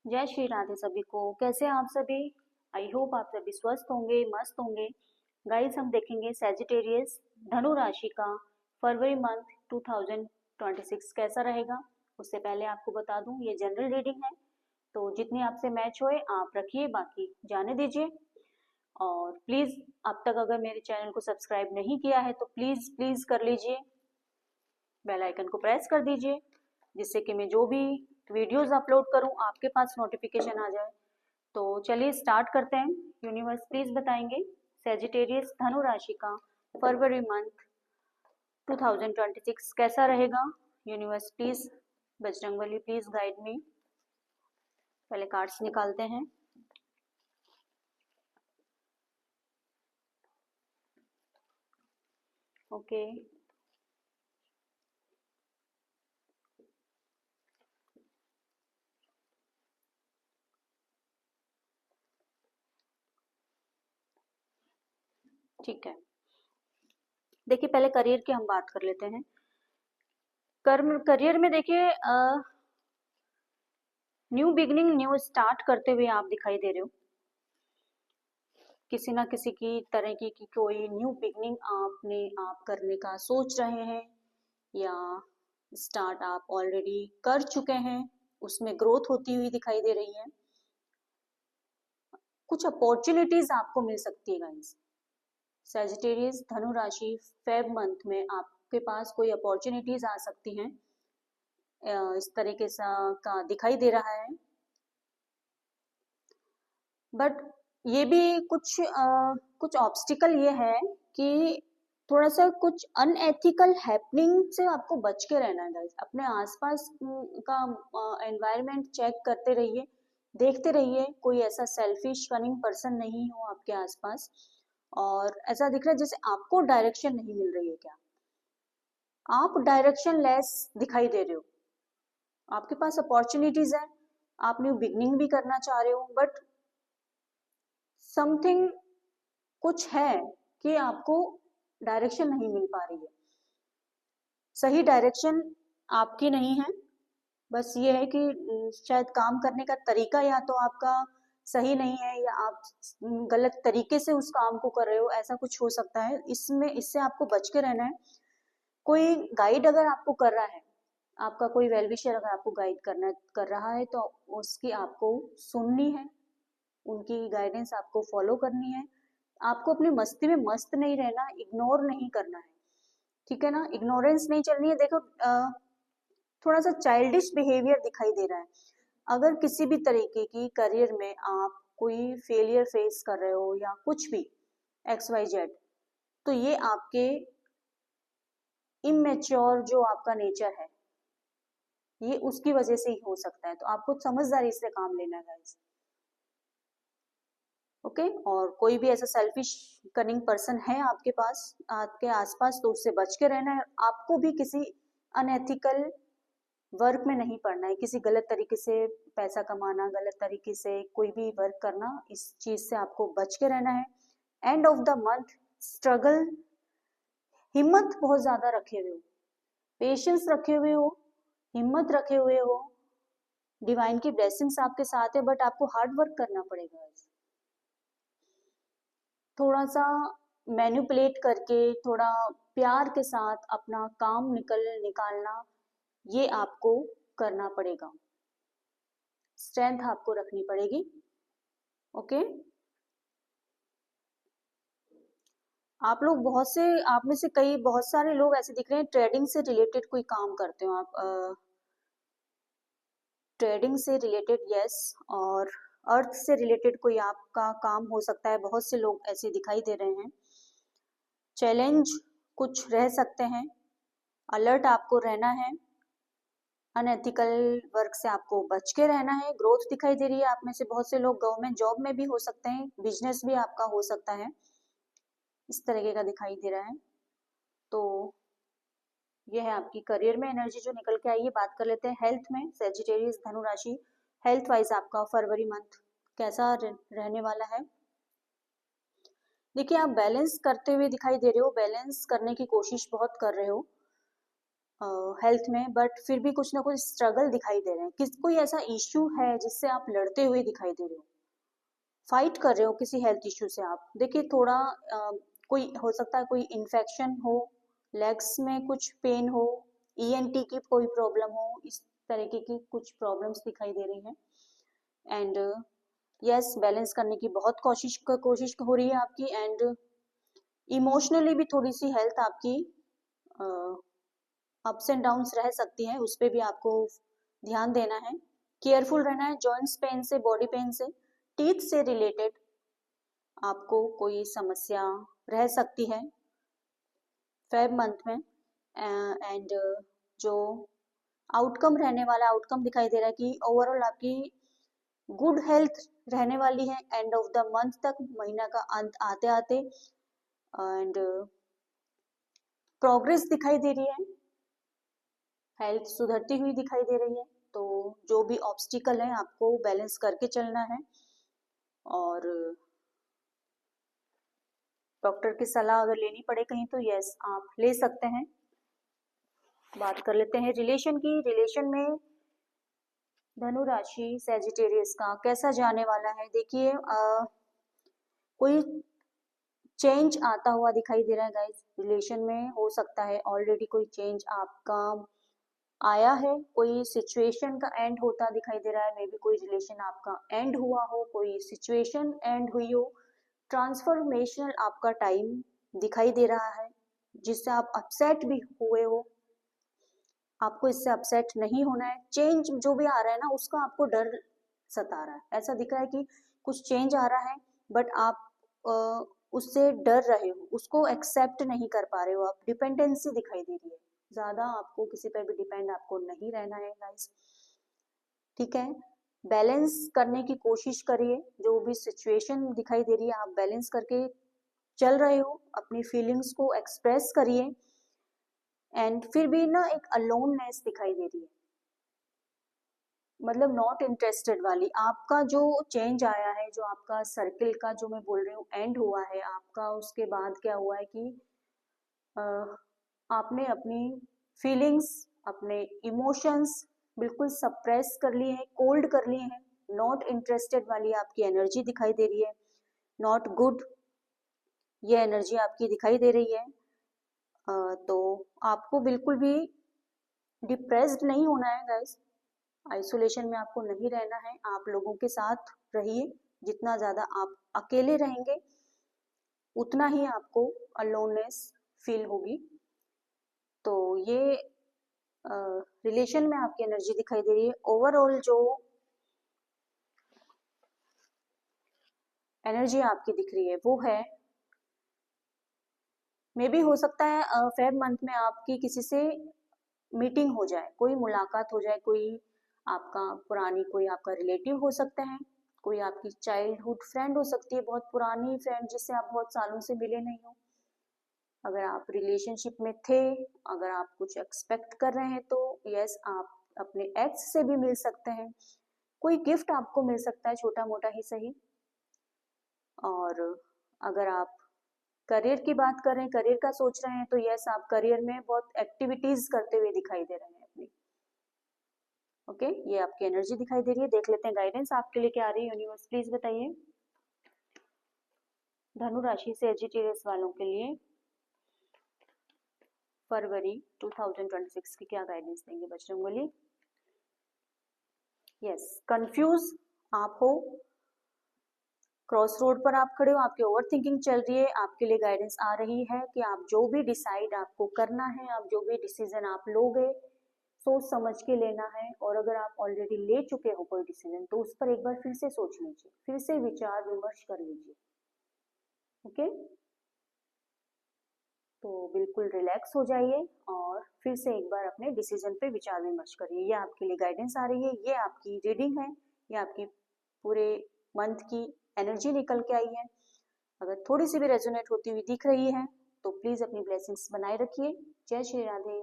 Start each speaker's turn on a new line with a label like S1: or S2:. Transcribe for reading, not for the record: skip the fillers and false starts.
S1: जय श्री राधे सभी को। कैसे हैं आप सभी? आई होप आप सभी स्वस्थ होंगे, मस्त होंगे। गाइस, हम देखेंगे सैजिटेरियस धनु राशि का फरवरी मंथ 2026 कैसा रहेगा। उससे पहले आपको बता दूं, ये जनरल रीडिंग है, तो जितनी आपसे मैच होए आप रखिए, बाकी जाने दीजिए। और प्लीज, अब तक अगर मेरे चैनल को सब्सक्राइब नहीं किया है तो प्लीज प्लीज कर लीजिए, बेल आइकन को प्रेस कर दीजिए, जिससे कि मैं जो भी वीडियोस अपलोड करूं आपके पास नोटिफिकेशन आ जाए। तो चलिए स्टार्ट करते हैं। यूनिवर्स प्लीज बताएंगे सेजिटेरियस धनु राशि का फरवरी मंथ 2026 कैसा रहेगा। Universe please, Bajrangbali please guide me. पहले कार्ड्स निकालते हैं। ओके, ठीक है। देखिए, पहले करियर की हम बात कर लेते हैं। कर्म करियर में देखिए, न्यू बिगनिंग, न्यू स्टार्ट करते हुए आप दिखाई दे रहे हो। किसी ना किसी की तरह की कोई न्यू बिगनिंग आप करने का सोच रहे हैं, या स्टार्ट आप ऑलरेडी कर चुके हैं, उसमें ग्रोथ होती हुई दिखाई दे रही है। कुछ अपॉर्चुनिटीज आपको मिल सकती है गाइस। सैजिटेरियस धनु राशि, फेब मंथ में आपके पास कोई अपॉर्चुनिटीज आ सकती हैं, इस तरीके का दिखाई दे रहा है। बट ये भी कुछ ऑब्स्टिकल ये है कि थोड़ा सा कुछ अनएथिकल हैपनिंग से आपको बच के रहना है गाइस। अपने आसपास का एनवायरनमेंट चेक करते रहिए, देखते रहिए कोई ऐसा सेल्फिश कनिंग पर्सन नहीं हो आपके आसपास। और ऐसा दिख रहा है जैसे आपको डायरेक्शन नहीं मिल रही है क्या, आप डायरेक्शन लेस दिखाई दे रहे हो। आपके पास अपॉर्चुनिटीज है, आप न्यू बिगनिंग भी करना चाह रहे हो, बट समथिंग कुछ है कि आपको डायरेक्शन नहीं मिल पा रही है। सही डायरेक्शन आपकी नहीं है, बस ये है कि शायद काम करने का तरीका या तो आपका सही नहीं है, या आप गलत तरीके से उस काम को कर रहे हो, ऐसा कुछ हो सकता है। इसमें इससे आपको बच के रहना है। कोई गाइड अगर आपको कर रहा है, आपका कोई वेल विशर अगर आपको गाइड कर रहा है, तो उसकी आपको सुननी है, उनकी गाइडेंस आपको फॉलो करनी है। आपको अपनी मस्ती में मस्त नहीं रहना, इग्नोर नहीं करना है, ठीक है ना। इग्नोरेंस नहीं चलनी है। देखो, थोड़ा सा चाइल्डिश बिहेवियर दिखाई दे रहा है। अगर किसी भी तरीके की करियर में आप कोई फेलियर फेस कर रहे हो या कुछ भी एक्स वाई जेड, तो ये आपके इमेच्योर जो आपका नेचर है, ये उसकी वजह से ही हो सकता है। तो आपको समझदारी से काम लेना है गाइस। ओके, और कोई भी ऐसा सेल्फिश कनिंग पर्सन है आपके पास, आपके आसपास, तो उससे बच के रहना है। आपको भी किसी अनएथिकल वर्क में नहीं पड़ना है, किसी गलत तरीके से पैसा कमाना, गलत तरीके से कोई भी वर्क करना, इस चीज से आपको बच के रहना है। End of the month struggle, हिम्मत बहुत ज्यादा रखे हुए हो, पेशेंस रखे हुए हो, हिम्मत रखे हुए हो। डिवाइन की ब्लेसिंग्स आपके साथ है, बट आपको हार्ड वर्क करना पड़ेगा। थोड़ा सा मैनिपुलेट करके, थोड़ा प्यार के साथ अपना काम निकालना, ये आपको करना पड़ेगा। स्ट्रेंथ आपको रखनी पड़ेगी। ओके, आप लोग आप में से कई बहुत सारे लोग ऐसे दिख रहे हैं, ट्रेडिंग से रिलेटेड कोई काम करते हो आप, ट्रेडिंग से रिलेटेड, यस। और अर्थ से रिलेटेड कोई आपका काम हो सकता है, बहुत से लोग ऐसे दिखाई दे रहे हैं। चैलेंज कुछ रह सकते हैं, अलर्ट आपको रहना है। अनएथिकल वर्क से आपको बच के रहना है। ग्रोथ दिखाई दे रही है। आप में से बहुत से लोग गवर्नमेंट जॉब में भी हो सकते हैं, बिजनेस भी आपका हो सकता है, इस तरीके का दिखाई दे रहा है। तो ये है आपकी करियर में एनर्जी जो निकल के आई है। बात कर लेते हैं हेल्थ में। सेजिटेरियस धनु राशि, हेल्थ वाइज आपका फरवरी मंथ कैसा रहने वाला है। देखिए, आप बैलेंस करते हुए दिखाई दे रहे हो, बैलेंस करने की कोशिश बहुत कर रहे हो। हेल्थ में, बट फिर भी कुछ ना कुछ स्ट्रगल दिखाई दे रहे हैं। कोई ऐसा इश्यू है जिससे आप लड़ते हुए दिखाई दे रहे हो, फाइट कर रहे हो किसी हेल्थ इश्यू से आप। देखिए थोड़ा कोई हो सकता है, कोई इन्फेक्शन हो, लेग्स में कुछ पेन हो, ईएनटी की कोई प्रॉब्लम हो, इस तरीके की कुछ प्रॉब्लम्स दिखाई दे रही हैं। एंड यस, बैलेंस करने की बहुत कोशिश हो रही है आपकी। एंड इमोशनली भी थोड़ी सी हेल्थ आपकी अप्स एंड डाउन्स रह सकती है, उस पर भी आपको ध्यान देना है, केयरफुल रहना है। जॉइंट्स पेन से, बॉडी पेन से, टीथ से रिलेटेड आपको कोई समस्या रह सकती है फेब मंथ में। एंड जो आउटकम रहने वाला आउटकम दिखाई दे रहा है कि ओवरऑल आपकी गुड हेल्थ रहने वाली है एंड ऑफ द मंथ तक, महीना का अंत आते आते। एंड प्रोग्रेस दिखाई दे रही है, हेल्थ सुधरती हुई दिखाई दे रही है। तो जो भी ऑब्स्टिकल है आपको बैलेंस करके चलना है, और डॉक्टर की सलाह अगर लेनी पड़े कहीं तो यस आप ले सकते हैं। बात कर लेते हैं रिलेशन की। रिलेशन में धनु राशि सैजिटेरियस का कैसा जाने वाला है। देखिए कोई चेंज आता हुआ दिखाई दे रहा है गाइस रिलेशन में। हो सकता है ऑलरेडी कोई चेंज आपका आया है, कोई सिचुएशन का एंड होता दिखाई दे रहा है, मे बी कोई रिलेशन आपका एंड हुआ हो, कोई सिचुएशन एंड हुई हो। ट्रांसफॉर्मेशनल आपका टाइम दिखाई दे रहा है, जिससे आप अपसेट भी हुए हो। आपको इससे अपसेट नहीं होना है। चेंज जो भी आ रहा है ना, उसका आपको डर सता रहा है। ऐसा दिख रहा है कि कुछ चेंज आ रहा है, बट आप उससे डर रहे हो, उसको एक्सेप्ट नहीं कर पा रहे हो। आप डिपेंडेंसी दिखाई दे रही है, ज्यादा आपको किसी पर भी डिपेंड आपको नहीं रहना है गाइस, ठीक है। बैलेंस करने की कोशिश करिए, जो भी सिचुएशन दिखाई दे रही है आप बैलेंस करके चल रहे हो, अपनी फीलिंग्स को एक्सप्रेस करिए। एंड फिर भी ना एक अलोननेस दिखाई दे रही है, मतलब नॉट इंटरेस्टेड वाली। आपका जो चेंज आया है, जो आपका सर्किल का जो मैं बोल रही हूँ एंड हुआ है आपका, उसके बाद क्या हुआ है कि आपने अपनी फीलिंग्स, अपने इमोशंस बिल्कुल सप्रेस कर लिए हैं, कोल्ड कर लिए हैं। नॉट इंटरेस्टेड वाली आपकी एनर्जी दिखाई दे रही है, नॉट गुड ये एनर्जी आपकी दिखाई दे रही है। तो आपको बिल्कुल भी डिप्रेस्ड नहीं होना है गाइस, आइसोलेशन में आपको नहीं रहना है। आप लोगों के साथ रहिए, जितना ज्यादा आप अकेले रहेंगे उतना ही आपको अलोननेस फील होगी। तो ये रिलेशन में आपकी एनर्जी दिखाई दे रही है। ओवरऑल जो एनर्जी आपकी दिख रही है वो है, मे भी हो सकता है फेब मंथ में आपकी किसी से मीटिंग हो जाए, कोई मुलाकात हो जाए, कोई आपका पुरानी, कोई आपका रिलेटिव हो सकता है, कोई आपकी चाइल्डहुड फ्रेंड हो सकती है, बहुत पुरानी फ्रेंड जिससे आप बहुत सालों से मिले नहीं हो। अगर आप रिलेशनशिप में थे, अगर आप कुछ एक्सपेक्ट कर रहे हैं तो यस आप अपने एक्स से भी मिल सकते हैं। कोई गिफ्ट आपको मिल सकता है, छोटा मोटा ही सही। और अगर आप करियर की बात कर रहे हैं, करियर का सोच रहे हैं, तो यस आप करियर में बहुत एक्टिविटीज करते हुए दिखाई दे रहे हैं अपनी। ओके, ये आपकी एनर्जी दिखाई दे रही है। देख लेते हैं गाइडेंस आपके लिए क्या आ रही है यूनिवर्स, प्लीज बताइए। धनु राशि से एजिटेरियस वालों के लिए फरवरी 2026 की क्या गाइडेंस देंगे बजरंगबली। यस, कंफ्यूज आप हो, क्रॉस रोड पर आप खड़े हो, आपकी ओवर थिंकिंग चल रही है। आपके लिए गाइडेंस आ रही है कि आप जो भी डिसाइड आपको करना है, आप जो भी डिसीजन आप लोगे, सोच समझ के लेना है। और अगर आप ऑलरेडी ले चुके हो कोई डिसीजन, तो उस पर एक बार फिर से सोच लीजिए, फिर से विचार विमर्श कर लीजिए। ओके, तो बिल्कुल रिलैक्स हो जाइए और फिर से एक बार अपने डिसीजन पे विचार विमर्श करिए। ये आपके लिए गाइडेंस आ रही है, ये आपकी रीडिंग है, ये आपकी पूरे मंथ की एनर्जी निकल के आई है। अगर थोड़ी सी भी रेजोनेट होती हुई दिख रही है तो प्लीज अपनी ब्लेसिंग्स बनाए रखिए। जय श्री राधे।